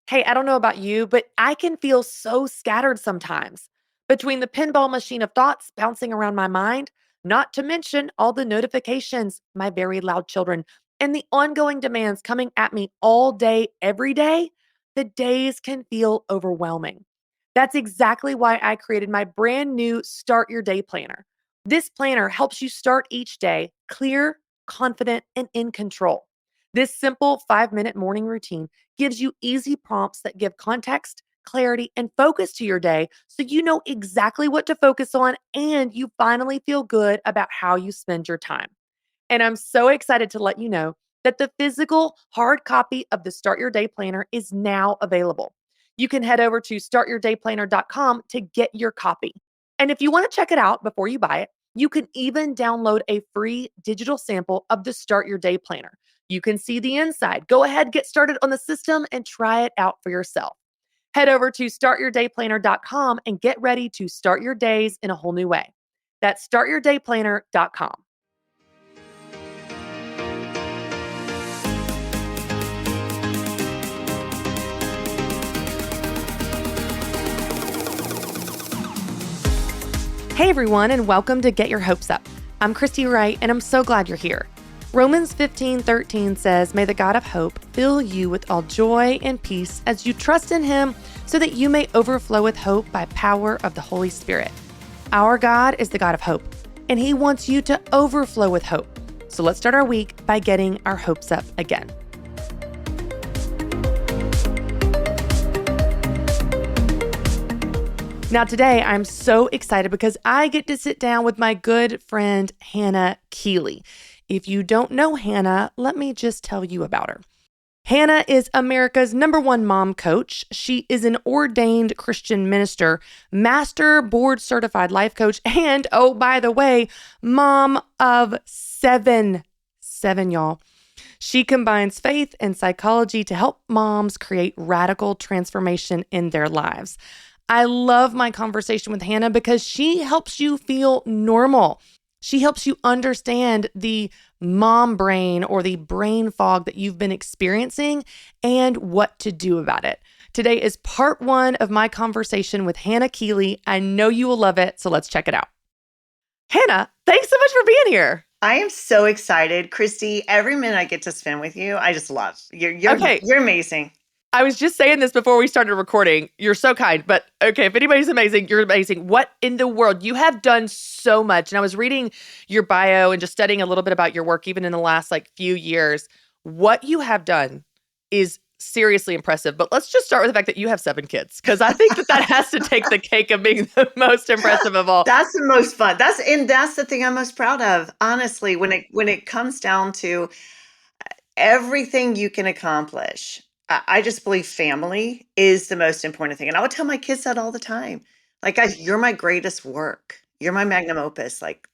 Hey, I don't know about you, but I can feel so scattered sometimes between the pinball machine of thoughts bouncing around my mind, not to mention all the notifications, my very loud children, and the ongoing demands coming at me all day, every day. The days can feel overwhelming. That's exactly why I created my brand new Start Your Day Planner. This planner helps you start each day clear, confident, and in control. This simple 5-minute morning routine gives you easy prompts that give context, clarity, and focus to your day so you know exactly what to focus on and you finally feel good about how you spend your time. And I'm so excited to let you know that the physical hard copy of the Start Your Day Planner is now available. You can head over to startyourdayplanner.com to get your copy. And if you want to check it out before you buy it, you can even download a free digital sample of the Start Your Day Planner. You can see the inside. Go ahead, get started on the system and try it out for yourself. Head over to startyourdayplanner.com and get ready to start your days in a whole new way. That's startyourdayplanner.com. Hey everyone, and welcome to Get Your Hopes Up. I'm Christy Wright, and I'm so glad you're here. Romans 15:13 says, "May the God of hope fill you with all joy and peace as you trust in him, so that you may overflow with hope by power of the Holy Spirit." Our God is the God of hope, and he wants you to overflow with hope. So let's start our week by getting our hopes up again. Now, today I'm so excited because I get to sit down with my good friend, Hannah Keeley. If you don't know Hannah, let me just tell you about her. Hannah is America's #1 mom coach. She is an ordained Christian minister, master board certified life coach, and oh, by the way, mom of seven, y'all. She combines faith and psychology to help moms create radical transformation in their lives. I love my conversation with Hannah because she helps you feel normal. She helps you understand the mom brain or the brain fog that you've been experiencing and what to do about it. Today is part 1 of my conversation with Hannah Keeley. I know you will love it, so let's check it out. Hannah, thanks so much for being here. I am so excited, Christy. Every minute I get to spend with you, I just love. Okay, You're amazing. I was just saying this before we started recording. You're so kind, but okay, if anybody's amazing, you're amazing. What in the world? You have done so much. And I was reading your bio and just studying a little bit about your work, even in the last few years. What you have done is seriously impressive. But let's just start with the fact that you have 7 kids, because I think that has to take the cake of being the most impressive of all. That's the most fun. That's the thing I'm most proud of, honestly, when it comes down to everything you can accomplish. I just believe family is the most important thing. And I would tell my kids that all the time. Like, guys, you're my greatest work. You're my magnum opus. Like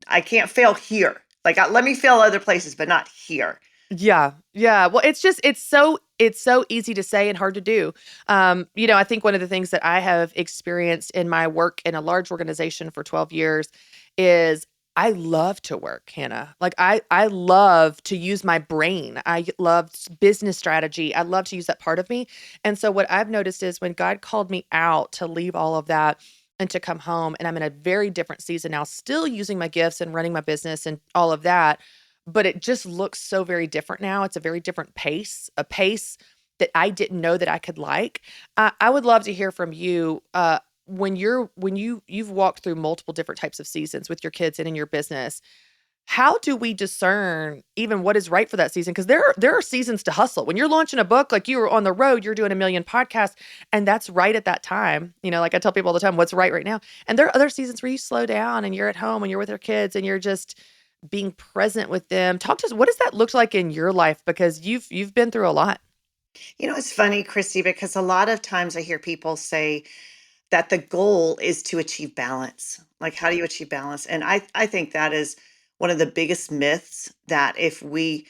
I can't fail here. Let me fail other places, but not here. Yeah. Yeah. Well, it's so easy to say and hard to do. I think one of the things that I have experienced in my work in a large organization for 12 years is I love to work, Hannah. I love to use my brain. I love business strategy. I love to use that part of me. And so what I've noticed is when God called me out to leave all of that and to come home, and I'm in a very different season now, still using my gifts and running my business and all of that, but it just looks so very different now. It's a very different pace, a pace that I didn't know that I could like. I would love to hear from you when you've walked through multiple different types of seasons with your kids and in your business. How do we discern even what is right for that season? Because there are seasons to hustle. When you're launching a book, like you were on the road, you're doing a million podcasts, and that's right at that time. Like I tell people all the time, what's right now. And there are other seasons where you slow down and you're at home and you're with your kids and you're just being present with them. Talk to us. What does that look like in your life? Because you've been through a lot. It's funny, Christy, because a lot of times I hear people say that the goal is to achieve balance. Like, how do you achieve balance? And I think that is one of the biggest myths, that if we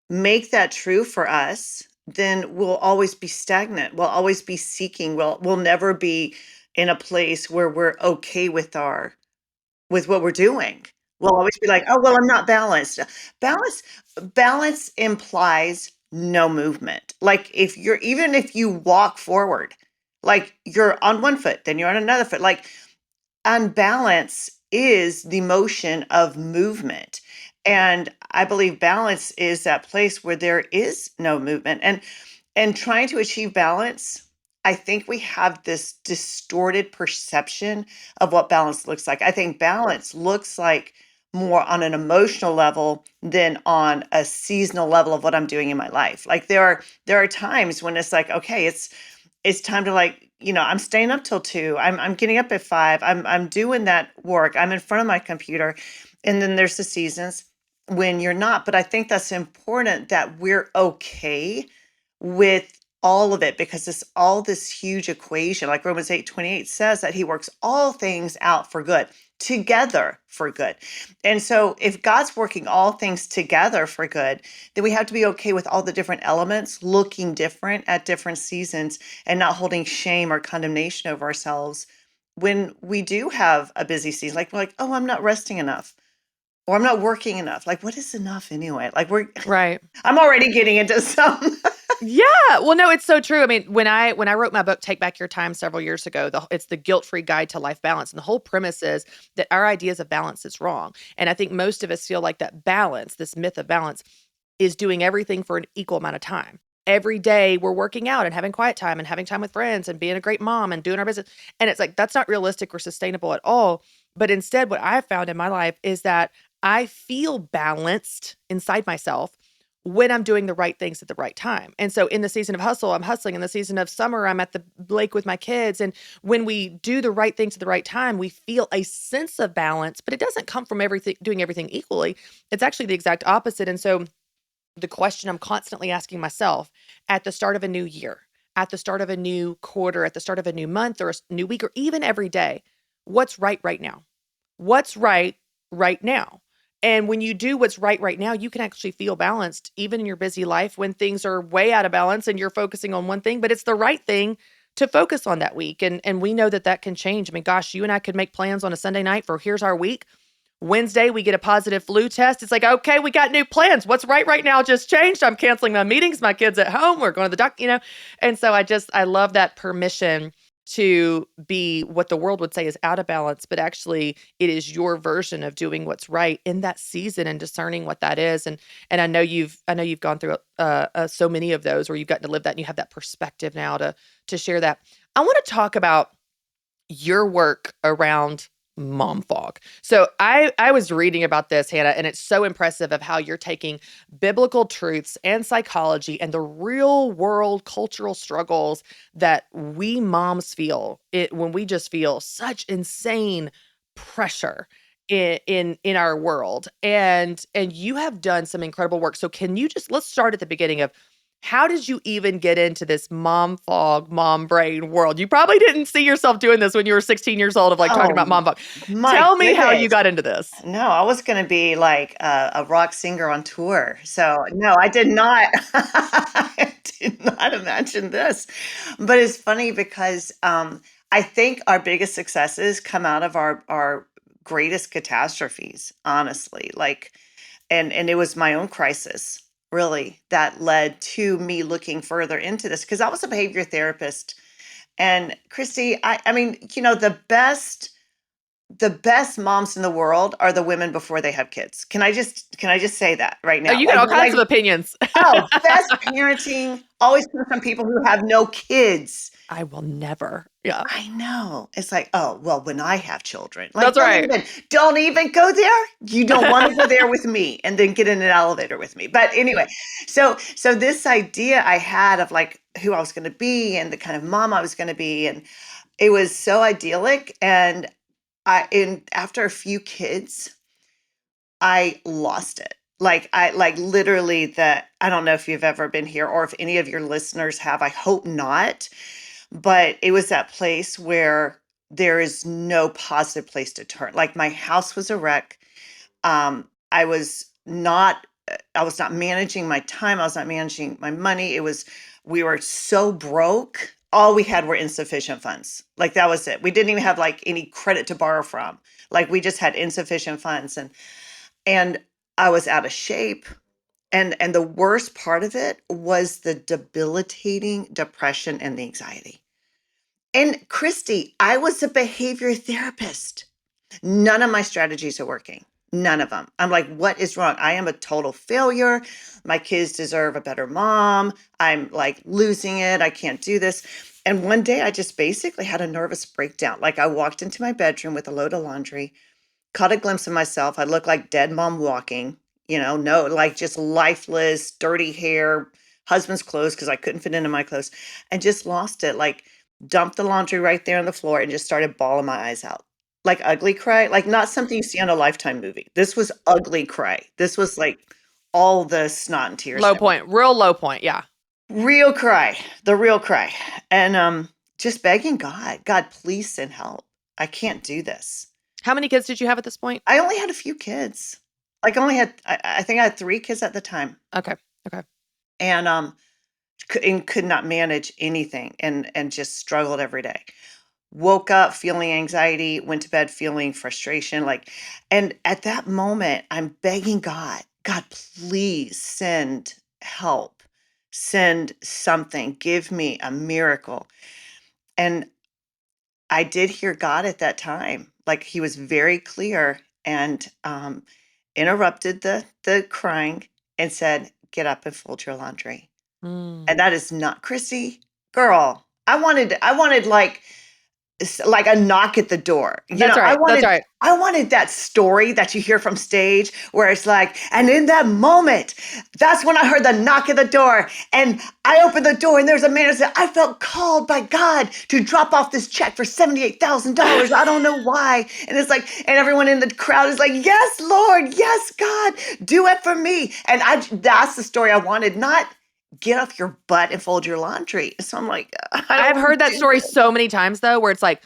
make that true for us, then we'll always be stagnant. We'll always be seeking. We'll never be in a place where we're okay with what we're doing. We'll always be like, oh, well, I'm not balanced. Balance, balance implies no movement. Like even if you walk forward, like you're on one foot, then you're on another foot. Like unbalance is the motion of movement. And I believe balance is that place where there is no movement. And trying to achieve balance, I think we have this distorted perception of what balance looks like. I think balance looks like more on an emotional level than on a seasonal level of what I'm doing in my life. Like there are times when it's like, okay, it's time to like, I'm staying up till 2. I'm getting up at 5. I'm doing that work. I'm in front of my computer. And then there's the seasons when you're not. But I think that's important that we're okay with all of it because it's all this huge equation. Like Romans 8:28 says that he works all things out for good, together for good. And so if God's working all things together for good, then we have to be okay with all the different elements looking different at different seasons and not holding shame or condemnation over ourselves when we do have a busy season. Like we're like, oh, I'm not resting enough or I'm not working enough. Like, what is enough anyway? Like Right. I'm already getting into some. Yeah. Well, no, it's so true. I mean, when I wrote my book, Take Back Your Time several years ago, it's the guilt-free guide to life balance. And the whole premise is that our ideas of balance is wrong. And I think most of us feel like that balance, this myth of balance, is doing everything for an equal amount of time. Every day we're working out and having quiet time and having time with friends and being a great mom and doing our business. And it's like that's not realistic or sustainable at all. But instead, what I've found in my life is that I feel balanced inside myself when I'm doing the right things at the right time. And so in the season of hustle, I'm hustling. In the season of summer, I'm at the lake with my kids. And when we do the right things at the right time, we feel a sense of balance, but it doesn't come from everything doing everything equally. It's actually the exact opposite. And so the question I'm constantly asking myself at the start of a new year, at the start of a new quarter, at the start of a new month or a new week, or even every day, what's right now? What's right now? And when you do what's right now, you can actually feel balanced, even in your busy life when things are way out of balance and you're focusing on one thing, but it's the right thing to focus on that week. And we know that that can change. I mean, gosh, you and I could make plans on a Sunday night for here's our week. Wednesday, we get a positive flu test. It's like, okay, we got new plans. What's right now just changed. I'm canceling my meetings. My kids at home. We're going to the doctor. And so I love that permission to be what the world would say is out of balance, but actually it is your version of doing what's right in that season and discerning what that is. And I know you've gone through so many of those where you've gotten to live that and you have that perspective now to share that. I want to talk about your work around mom fog. So I was reading about this, Hannah, and it's so impressive of how you're taking biblical truths and psychology and the real world cultural struggles that we moms feel it when we just feel such insane pressure in our world. And you have done some incredible work. So can you just let's start at the beginning of how did you even get into this mom fog, mom brain world? You probably didn't see yourself doing this when you were 16 years old of like talking about Oh mom fog. my Tell me how you goodness. got into this. No, I was gonna be like a rock singer on tour. So no, I did not. I did not imagine this. But it's funny because I think our biggest successes come out of our greatest catastrophes, honestly. Like, and it was my own crisis, really, that led to me looking further into this because I was a behavior therapist. And Christy, I mean, the best moms in the world are the women before they have kids. Can I just say that right Oh, now? you got all kinds of opinions. Oh, best parenting always comes from people who have no kids. I will never. Yeah. I know. It's like, oh, well, when I have children, like That's right. don't even go there. You don't want to go there with me and then get in an elevator with me. But anyway, so this idea I had of like who I was going to be and the kind of mom I was going to be, and it was so idyllic. And after a few kids, I lost it. Like literally that I don't know if you've ever been here or if any of your listeners have. I hope not. But it was that place where there is no positive place to turn. Like my house was a wreck. I was not managing my time. I was not managing my money. We were so broke. All we had were insufficient funds. Like that was it. We didn't even have like any credit to borrow from. Like we just had insufficient funds and I was out of shape. And the worst part of it was the debilitating depression and the anxiety. And Christy, I was a behavior therapist. None of my strategies are working. None of them. I'm like, what is wrong? I am a total failure. My kids deserve a better mom. I'm like losing it. I can't do this. And one day I just basically had a nervous breakdown. Like I walked into my bedroom with a load of laundry, caught a glimpse of myself. I looked like dead mom walking, no, like just lifeless, dirty hair, husband's clothes because I couldn't fit into my clothes, and just lost it. Like dumped the laundry right there on the floor and just started bawling my eyes out. Like ugly cry, like not something you see on a Lifetime movie. This was ugly cry. This was like all the snot and tears Low and everything. point, real low point. Yeah. Real cry, the real cry. And just begging God, God, please send help. I can't do this. How many kids did you have at this point? I only had a few kids. Like, I think I had 3 kids at the time, Okay. Okay. and, could not manage anything and just struggled every day. Woke up feeling anxiety, went to bed feeling frustration, like, and at that moment, I'm begging God, "God, please send help. Send something. Give me a miracle." And I did hear God at that time. Like, he was very clear and, interrupted the crying and said, "Get up and fold your laundry." Mm. And that is not Chrissy, girl, I wanted, like a knock at the door. That's I right. That's wanted right. I wanted that story that you hear from stage where it's like, and in that moment, that's when I heard the knock at the door. And I opened the door and there's a man who said, I felt called by God to drop off this check for $78,000. I don't know why. And it's like, and everyone in the crowd is like, yes, Lord, yes, God, do it for me. And that's the story I wanted, not get off your butt and fold your laundry. So I'm like, I don't I've want heard to that do story this. so many times though, where it's like,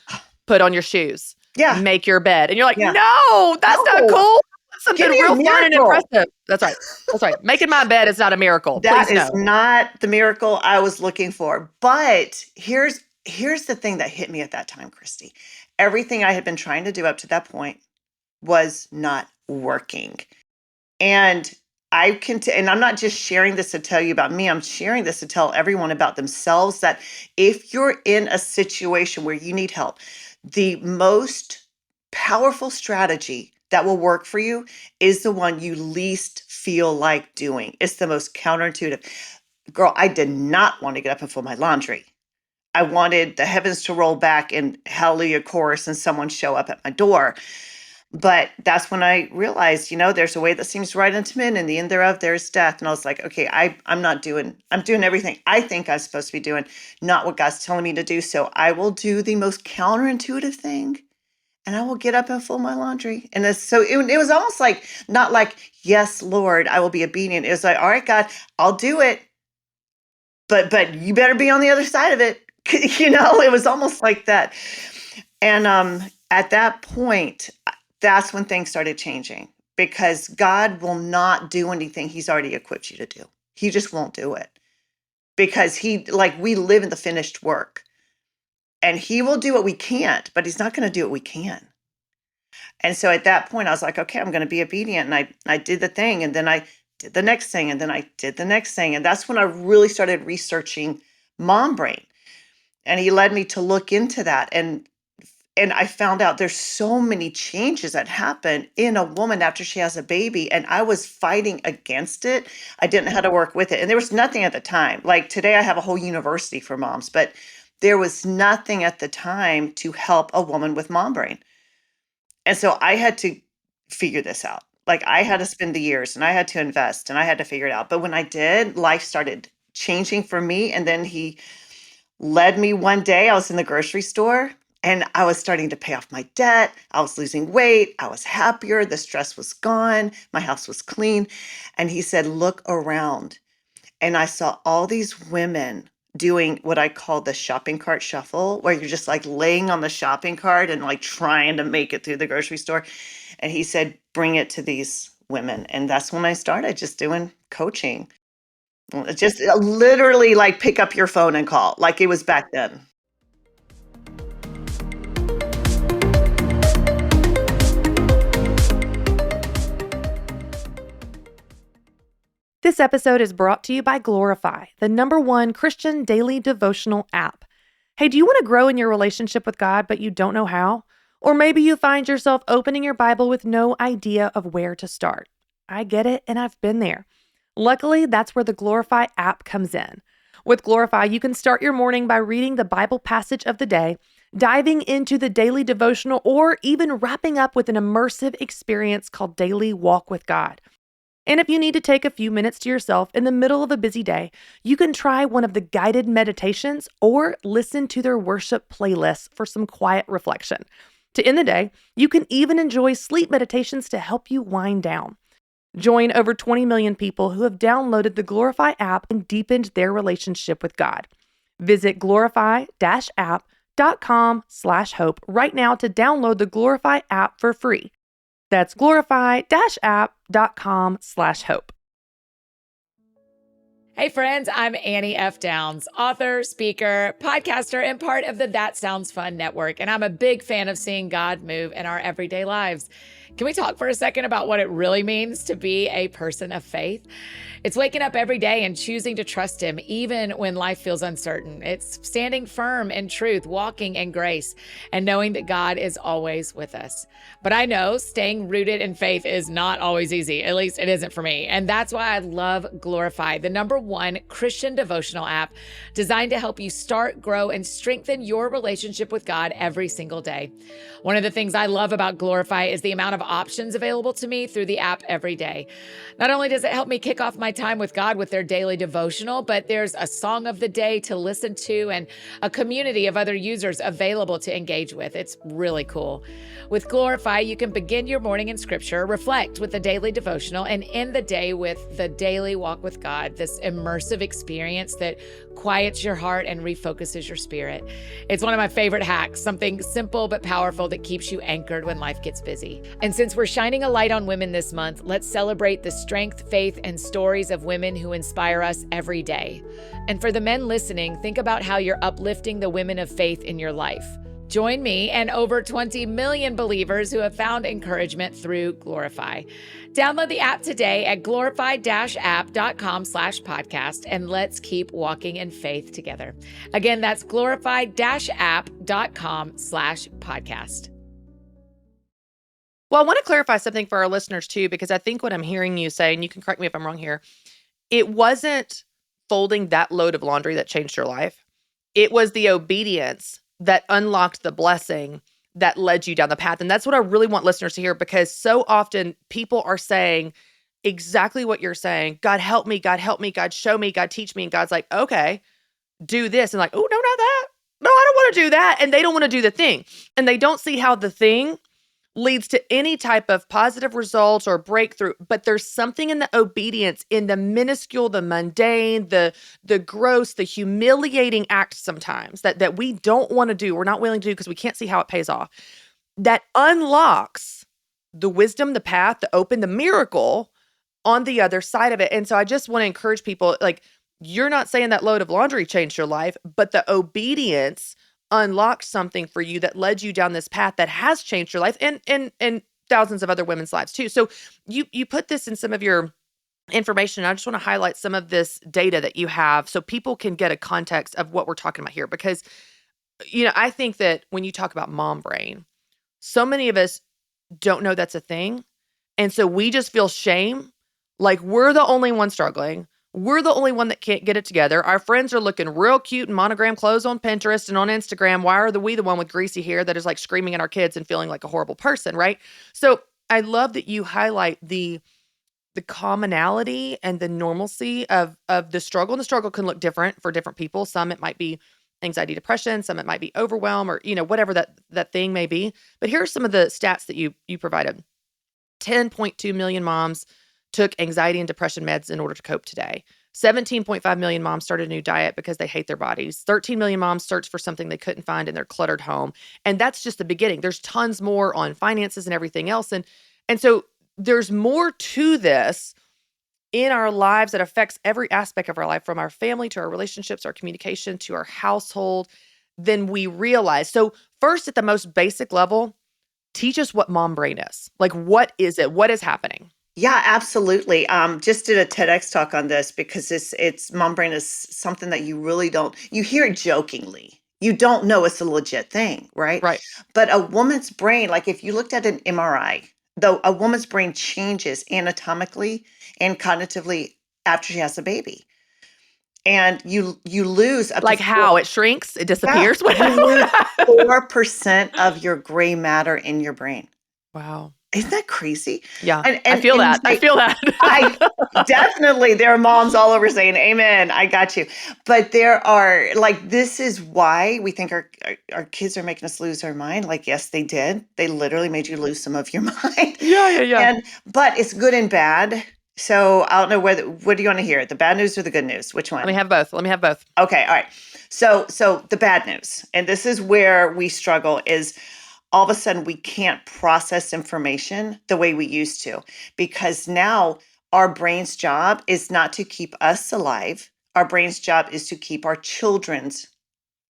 put on your shoes, Yeah. make your bed. And you're like, Yeah. no, that's not No, cool. That's give something me a real fun and miracle. impressive. That's right. That's right. Making my bed is not a miracle. That Please is no. not the miracle I was looking for. But here's the thing that hit me at that time, Christy. Everything I had been trying to do up to that point was not working. And and I'm not just sharing this to tell you about me, I'm sharing this to tell everyone about themselves that if you're in a situation where you need help, the most powerful strategy that will work for you is the one you least feel like doing. It's the most counterintuitive. Girl, I did not want to get up and fold my laundry. I wanted the heavens to roll back and hallelujah chorus and someone show up at my door. But that's when I realized, there's a way that seems right unto men, and the end thereof there is death. And I was like, okay, I'm doing everything I think I'm supposed to be doing, not what God's telling me to do. So I will do the most counterintuitive thing, and I will get up and fold my laundry. And it was almost like, not like, yes, Lord, I will be obedient. It was like, all right, God, I'll do it, but you better be on the other side of it. It was almost like that. And at that point, that's when things started changing because God will not do anything he's already equipped you to do. He just won't do it because we live in the finished work, and he will do what we can't, but he's not going to do what we can. And so at that point, I was like, okay, I'm going to be obedient. And I did the thing, and then I did the next thing, and then I did the next thing. And that's when I really started researching mom brain. And he led me to look into that. And I found out there's so many changes that happen in a woman after she has a baby. And I was fighting against it. I didn't know how to work with it. And there was nothing at the time. Like today, I have a whole university for moms, but there was nothing at the time to help a woman with mom brain. And so I had to figure this out. Like I had to spend the years and I had to invest and I had to figure it out. But when I did, life started changing for me. And then he led me one day. I was in the grocery store and I was starting to pay off my debt. I was losing weight. I was happier. The stress was gone. My house was clean. And he said, look around. And I saw all these women doing what I call the shopping cart shuffle, where you're just like laying on the shopping cart and like trying to make it through the grocery store. And he said, bring it to these women. And that's when I started just doing coaching. Just literally like pick up your phone and call like it was back then. This episode is brought to you by Glorify, the #1 Christian daily devotional app. Hey, do you want to grow in your relationship with God, but you don't know how? Or maybe you find yourself opening your Bible with no idea of where to start. I get it, and I've been there. Luckily, that's where the Glorify app comes in. With Glorify, you can start your morning by reading the Bible passage of the day, diving into the daily devotional, or even wrapping up with an immersive experience called Daily Walk with God. And if you need to take a few minutes to yourself in the middle of a busy day, you can try one of the guided meditations or listen to their worship playlists for some quiet reflection. To end the day, you can even enjoy sleep meditations to help you wind down. Join over 20 million people who have downloaded the Glorify app and deepened their relationship with God. Visit glorify-app.com/hope right now to download the Glorify app for free. That's glorify-app.com/hope. Hey friends, I'm Annie F. Downs, author, speaker, podcaster, and part of the That Sounds Fun network. And I'm a big fan of seeing God move in our everyday lives. Can we talk for a second about what it really means to be a person of faith? It's waking up every day and choosing to trust Him, even when life feels uncertain. It's standing firm in truth, walking in grace, and knowing that God is always with us. But I know staying rooted in faith is not always easy. At least it isn't for me. And that's why I love Glorify, the #1 Christian devotional app designed to help you start, grow, and strengthen your relationship with God every single day. One of the things I love about Glorify is the amount of options available to me through the app every day. Not only does it help me kick off my time with God with their daily devotional, but there's a song of the day to listen to and a community of other users available to engage with. It's really cool. With Glorify, you can begin your morning in scripture, reflect with the daily devotional, and end the day with the daily walk with God, this immersive experience that quiets your heart and refocuses your spirit. It's one of my favorite hacks, something simple but powerful that keeps you anchored when life gets busy. And since we're shining a light on women this month, let's celebrate the strength, faith, and stories of women who inspire us every day. And for the men listening, think about how you're uplifting the women of faith in your life. Join me and over 20 million believers who have found encouragement through Glorify. Download the app today at glorify-app.com/podcast, and let's keep walking in faith together. Again, that's glorify-app.com/podcast. Well, I want to clarify something for our listeners too, because I think what I'm hearing you say, and you can correct me if I'm wrong here, it wasn't folding that load of laundry that changed your life. It was the obedience that unlocked the blessing that led you down the path. And that's what I really want listeners to hear, because so often people are saying exactly what you're saying. God, help me. God, help me. God, show me. God, teach me. And God's like, okay, do this. And like, oh, no, not that. No, I don't want to do that. And they don't want to do the thing. And they don't see how the thing leads to any type of positive results or breakthrough. But there's something in the obedience, in the minuscule, the mundane, the gross, the humiliating act sometimes that we don't want to do, we're not willing to do because we can't see how it pays off, that unlocks the wisdom, the path, the miracle on the other side of it. And so I just want to encourage people, like, you're not saying that load of laundry changed your life, but the obedience unlocked something for you that led you down this path that has changed your life and thousands of other women's lives too. So you put this in some of your information. I just want to highlight some of this data that you have so people can get a context of what we're talking about here. Because, I think that when you talk about mom brain, so many of us don't know that's a thing. And so we just feel shame. Like we're the only one struggling. We're the only one that can't get it together. Our friends are looking real cute in monogram clothes on Pinterest and on Instagram. Why are we the one with greasy hair that is like screaming at our kids and feeling like a horrible person, right? So I love that you highlight the commonality and the normalcy of the struggle. And the struggle can look different for different people. Some it might be anxiety, depression. Some it might be overwhelm, or whatever that thing may be. But here are some of the stats that you provided. 10.2 million moms took anxiety and depression meds in order to cope today. 17.5 million moms started a new diet because they hate their bodies. 13 million moms searched for something they couldn't find in their cluttered home. And that's just the beginning. There's tons more on finances and everything else. And so there's more to this in our lives that affects every aspect of our life, from our family to our relationships, our communication, to our household, than we realize. So first, at the most basic level, teach us what mom brain is. Like, what is it? What is happening? Yeah, absolutely. Just did a TEDx talk on this because it's mom brain is something that you really don't, you hear it jokingly. You don't know it's a legit thing, right? Right. But a woman's brain, like if you looked at an MRI, though a woman's brain changes anatomically and cognitively after she has a baby. And you lose up to Like four, how? It shrinks? It yeah, disappears? you lose 4% of your gray matter in your brain. Wow. Isn't that crazy? Yeah. And I and feel and that. I feel that. I definitely, there are moms all over saying, "Amen, I got you." But there are like this is why we think our kids are making us lose our mind. Like, yes, they did. They literally made you lose some of your mind. Yeah, yeah, yeah. And but it's good and bad. So I don't know whether what do you want to hear? The bad news or the good news? Which Let me one? have both. Let me have both. Okay, all right. So the bad news, and this is where we struggle, is all of a sudden we can't process information the way we used to because now our brain's job is not to keep us alive. Our brain's job is to keep our children's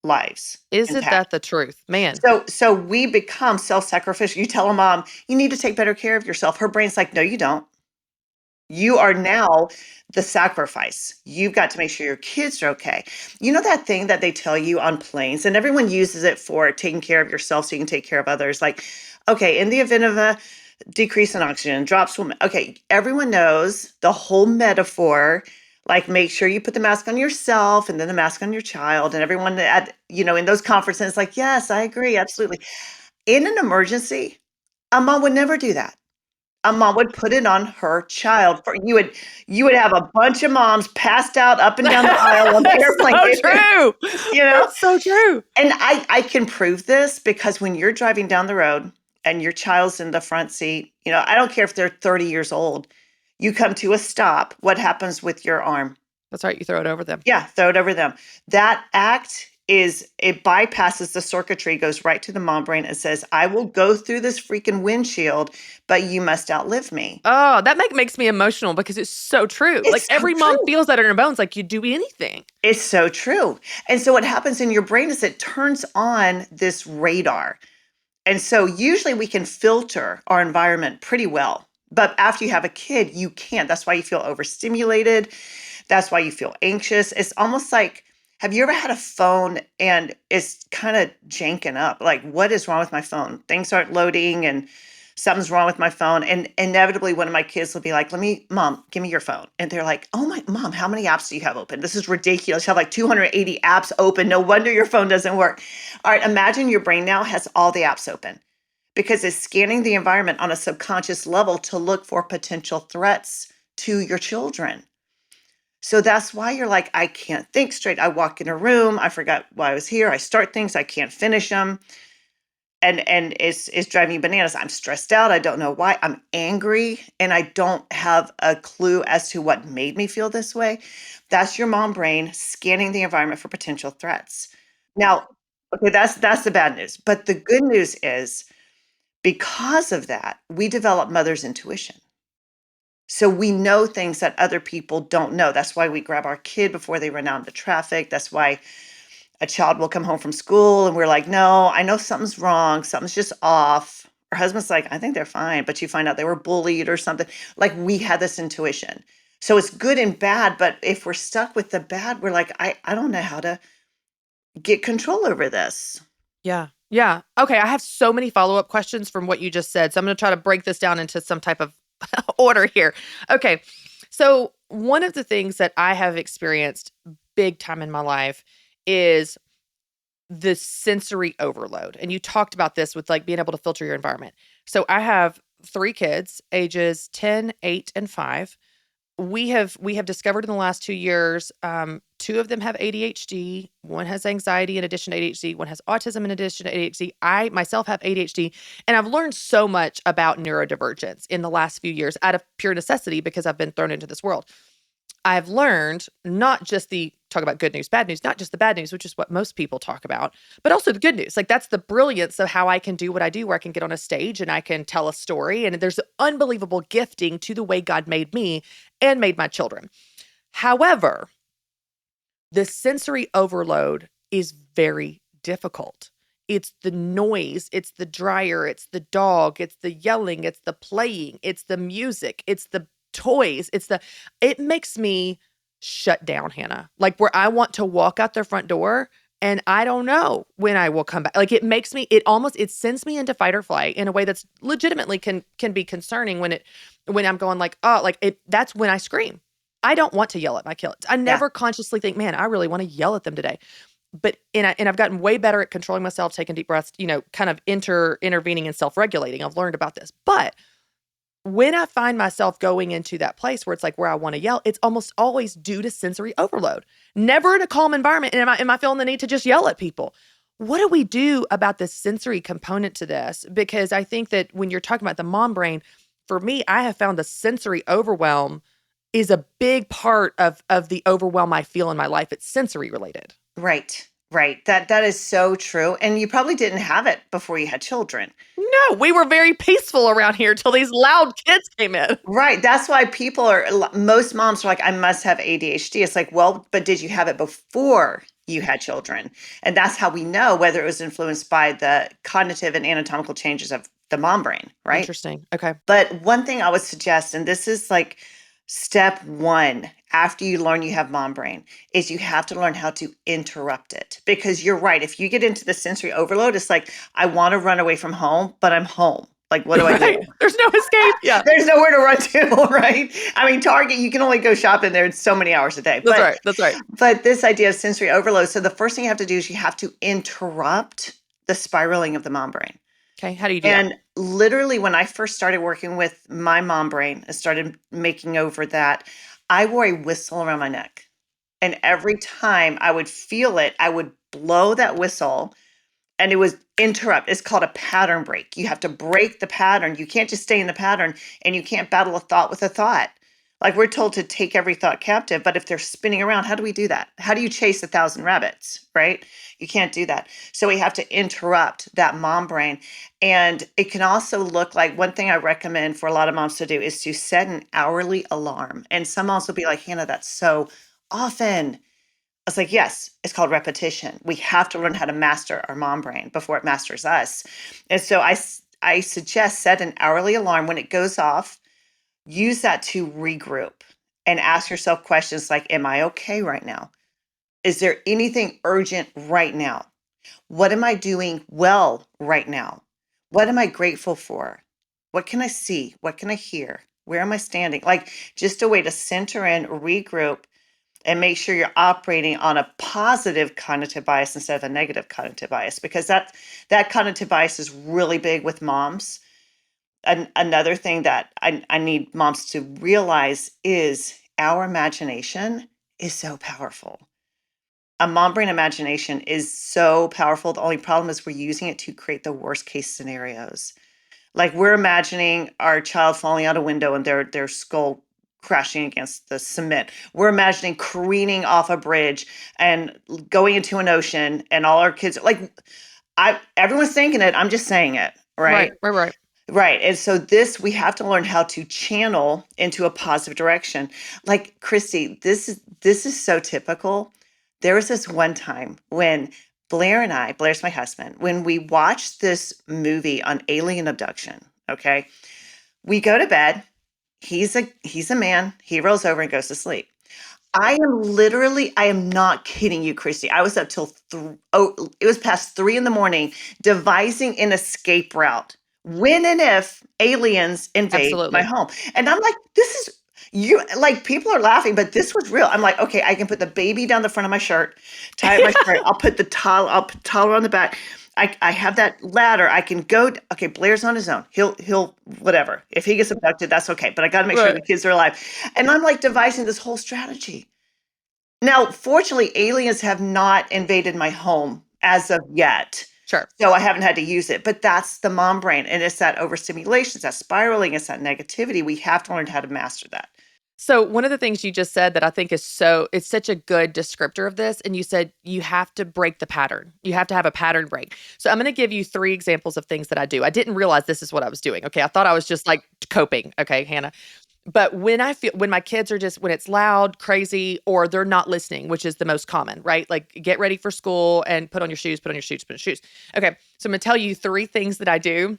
lives Isn't intact. that the truth? Man. So we become self-sacrificial. You tell a mom, you need to take better care of yourself. Her brain's like, no, you don't. You are now the sacrifice. You've got to make sure your kids are okay. You know that thing that they tell you on planes, and everyone uses it for taking care of yourself so you can take care of others. Like, okay, in the event of a decrease in oxygen, drops will, okay, everyone knows the whole metaphor. Like, make sure you put the mask on yourself and then the mask on your child, and everyone at, in those conferences, like, yes, I agree, absolutely. In an emergency, a mom would never do that. A mom would put it on her child. For you would have a bunch of moms passed out up and down the aisle of the That's airplane, so true. you know? That's so true. And I can prove this because when you're driving down the road and your child's in the front seat, I don't care if they're 30 years old, you come to a stop, what happens with your arm? That's right. You throw it over them. Yeah, throw it over them. That act it bypasses the circuitry, goes right to the mom brain and says, I will go through this freaking windshield, but you must outlive me. Oh, that makes me emotional because it's so true. Like It's so every mom true. feels that in her bones, like you'd do anything. It's so true. And so what happens in your brain is it turns on this radar. And so usually we can filter our environment pretty well. But after you have a kid, you can't. That's why you feel overstimulated. That's why you feel anxious. It's almost like, have you ever had a phone and it's kind of janking up? Like, what is wrong with my phone? Things aren't loading and something's wrong with my phone. And inevitably, one of my kids will be like, Mom, give me your phone. And they're like, oh my, Mom, how many apps do you have open? This is ridiculous. You have like 280 apps open. No wonder your phone doesn't work. All right, imagine your brain now has all the apps open because it's scanning the environment on a subconscious level to look for potential threats to your children. So that's why you're like, I can't think straight. I walk in a room, I forgot why I was here. I start things, I can't finish them. And it's driving me bananas. I'm stressed out. I don't know why. I'm angry and I don't have a clue as to what made me feel this way. That's your mom brain scanning the environment for potential threats. Now, okay, that's the bad news. But the good news is because of that, we develop mother's intuition. So we know things that other people don't know. That's why we grab our kid before they run out into traffic. That's why a child will come home from school and we're like, no, I know something's wrong. Something's just off. Her husband's like, I think they're fine. But you find out they were bullied or something. Like we had this intuition. So it's good and bad. But if we're stuck with the bad, we're like, I don't know how to get control over this. Yeah. Yeah. Okay. I have so many follow-up questions from what you just said. So I'm going to try to break this down into some type of order here. Okay. So one of the things that I have experienced big time in my life is the sensory overload. And you talked about this with like being able to filter your environment. So I have 3 kids, ages 10, 8, and 5. We have discovered in the last 2 years, 2 of them have ADHD. One has anxiety in addition to ADHD. One has autism in addition to ADHD. I myself have ADHD, and I've learned so much about neurodivergence in the last few years out of pure necessity because I've been thrown into this world. I've learned not just talk about good news, bad news, not just the bad news, which is what most people talk about, but also the good news. Like that's the brilliance of how I can do what I do, where I can get on a stage and I can tell a story. And there's unbelievable gifting to the way God made me and made my children. However, the sensory overload is very difficult. It's the noise, it's the dryer, it's the dog, it's the yelling, it's the playing, it's the music, it's the toys, it makes me shut down, Hannah. Like where I want to walk out their front door and I don't know when I will come back. Like it sends me into fight or flight in a way that's legitimately can be concerning when I'm going like, oh, like that's when I scream. I don't want to yell at my kids. I Yeah. never consciously think, man, I really want to yell at them today. But I've gotten way better at controlling myself, taking deep breaths, kind of intervening and self-regulating. I've learned about this. But when I find myself going into that place where it's like where I want to yell, it's almost always due to sensory overload. Never in a calm environment. And am I feeling the need to just yell at people? What do we do about the sensory component to this? Because I think that when you're talking about the mom brain, for me, I have found the sensory overwhelm is a big part of the overwhelm I feel in my life. It's sensory related. Right. Right. That is so true. And you probably didn't have it before you had children. No, we were very peaceful around here till these loud kids came in. Right. That's why most moms are like, I must have ADHD. It's like, well, but did you have it before you had children? And that's how we know whether it was influenced by the cognitive and anatomical changes of the mom brain, right? Interesting. Okay. But one thing I would suggest, and this is like step one after you learn you have mom brain, is you have to learn how to interrupt it. Because you're right. If you get into the sensory overload, it's like, I want to run away from home, but I'm home. Like, what do I do? There's no escape. Yeah. There's nowhere to run to, right? I mean, Target, you can only go shopping there so many hours a day. That's right. That's right. But this idea of sensory overload, so the first thing you have to do is you have to interrupt the spiraling of the mom brain. Okay. How do you do that? And literally, when I first started working with my mom brain and started making over that, I wore a whistle around my neck. And every time I would feel it, I would blow that whistle and it was interrupt. It's called a pattern break. You have to break the pattern. You can't just stay in the pattern and you can't battle a thought with a thought. Like we're told to take every thought captive, but if they're spinning around, how do we do that? How do you chase 1,000 rabbits, right? You can't do that. So we have to interrupt that mom brain. And it can also look like one thing I recommend for a lot of moms to do is to set an hourly alarm. And some moms will be like, Hannah, that's so often. I was like, yes, it's called repetition. We have to learn how to master our mom brain before it masters us. And so I suggest set an hourly alarm when it goes off. Use that to regroup and ask yourself questions like, am I okay right now? Is there anything urgent right now? What am I doing well right now? What am I grateful for? What can I see? What can I hear? Where am I standing? Like just a way to center in, regroup, and make sure you're operating on a positive cognitive bias instead of a negative cognitive bias, because that cognitive bias is really big with moms. Another thing that I need moms to realize is our imagination is so powerful. A mom brain imagination is so powerful. The only problem is we're using it to create the worst case scenarios. Like we're imagining our child falling out a window and their skull crashing against the cement. We're imagining careening off a bridge and going into an ocean and all our kids like everyone's thinking it. I'm just saying it, right? Right. Right. And so we have to learn how to channel into a positive direction. Like Christy, this is so typical. There was this one time when Blair's my husband, when we watched this movie on alien abduction, okay? We go to bed. He's a man. He rolls over and goes to sleep. I am not kidding you, Christy. I was up till it was past 3 a.m. devising an escape route when and if aliens invade my Absolutely. home. And I'm like, this is you like people are laughing, but this was real. I'm like, okay, I can put the baby down the front of my shirt, tie up my shirt. I'll put taller on the back. I have that ladder. I can go. Okay, Blair's on his own. He'll whatever. If he gets abducted, that's okay. But I got to make sure the Right. kids are alive. And I'm like devising this whole strategy. Now, fortunately, aliens have not invaded my home as of yet. Sure. So I haven't had to use it. But that's the mom brain. And it's that overstimulation, it's that spiraling, it's that negativity. We have to learn how to master that. So one of the things you just said that I think it's such a good descriptor of this. And you said you have to break the pattern. You have to have a pattern break. So I'm going to give you 3 examples of things that I do. I didn't realize this is what I was doing. Okay. I thought I was just like coping. Okay, Hannah. But when my kids are when it's loud, crazy, or they're not listening, which is the most common, right? Like get ready for school and put on your shoes, put on your shoes, put on your shoes. Okay. So I'm going to tell you 3 things that I do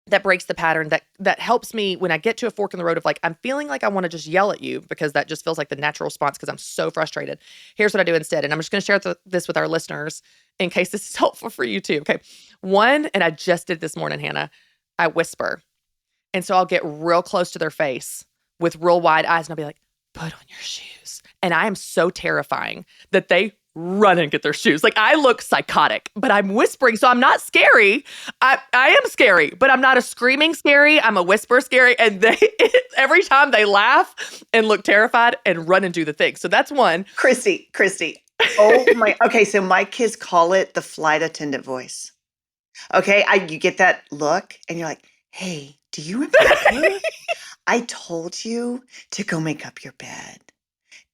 that breaks the pattern, that helps me when I get to a fork in the road of like, I'm feeling like I want to just yell at you, because that just feels like the natural response because I'm so frustrated. Here's what I do instead. And I'm just going to share this with our listeners in case this is helpful for you too. Okay. 1, and I just did this morning, Hannah, I whisper. And so I'll get real close to their face with real wide eyes and I'll be like, put on your shoes. And I am so terrifying that they run and get their shoes. Like I look psychotic, but I'm whispering. So I'm not scary. I am scary, but I'm not a screaming scary. I'm a whisper scary. And every time they laugh and look terrified and run and do the thing. So that's 1. Christy. Oh my, okay. So my kids call it the flight attendant voice. Okay. You get that look and you're like, hey, do you remember? I told you to go make up your bed.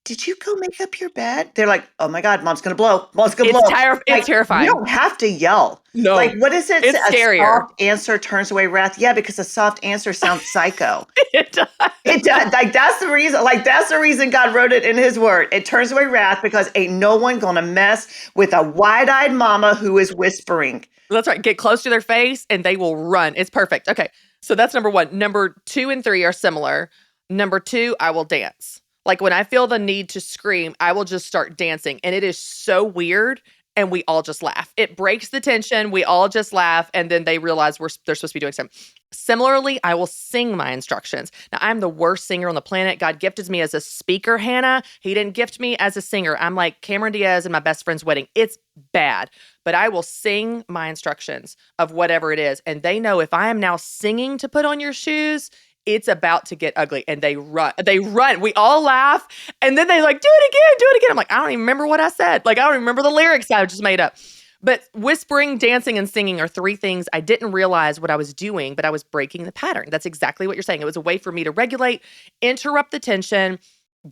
Did you go make up your bed? They're like, oh my God, mom's going to blow. Mom's going to blow. It's terrifying. You don't have to yell. No. Like, what is it? It's scarier. A soft answer turns away wrath. Yeah, because a soft answer sounds psycho. It does. It does. Like, that's the reason. Like, that's the reason God wrote it in his word. It turns away wrath because ain't no one going to mess with a wide-eyed mama who is whispering. That's right. Get close to their face and they will run. It's perfect. Okay. So that's number 1. Number 2 and 3 are similar. Number 2, I will dance. Like when I feel the need to scream, I will just start dancing. And it is so weird. And we all just laugh. It breaks the tension. We all just laugh. And then they realize they're supposed to be doing something. Similarly, I will sing my instructions. Now, I'm the worst singer on the planet. God gifted me as a speaker, Hannah. He didn't gift me as a singer. I'm like Cameron Diaz in my best friend's wedding. It's bad. But I will sing my instructions of whatever it is. And they know if I am now singing to put on your shoes, it's about to get ugly. And they run. We all laugh. And then they like, do it again. I'm like, I don't even remember what I said. Like, I don't even remember the lyrics I just made up. But whispering, dancing, and singing are 3 things I didn't realize what I was doing, but I was breaking the pattern. That's exactly what you're saying. It was a way for me to regulate, interrupt the tension,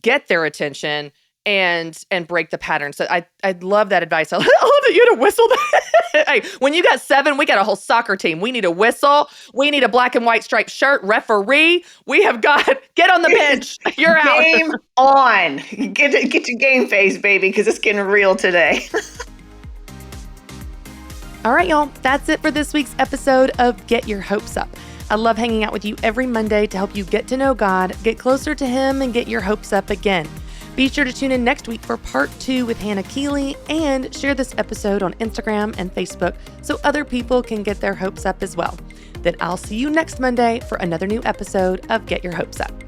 get their attention, and break the pattern. So I love that advice. I love that you had to whistle that. Hey, when you got 7, we got a whole soccer team. We need a whistle. We need a black and white striped shirt. Referee. We have got, get on the bench. You're out. Game on. Get your game face, baby, because it's getting real today. All right, y'all. That's it for this week's episode of Get Your Hopes Up. I love hanging out with you every Monday to help you get to know God, get closer to Him, and get your hopes up again. Be sure to tune in next week for part 2 with Hannah Keeley, and share this episode on Instagram and Facebook so other people can get their hopes up as well. Then I'll see you next Monday for another new episode of Get Your Hopes Up.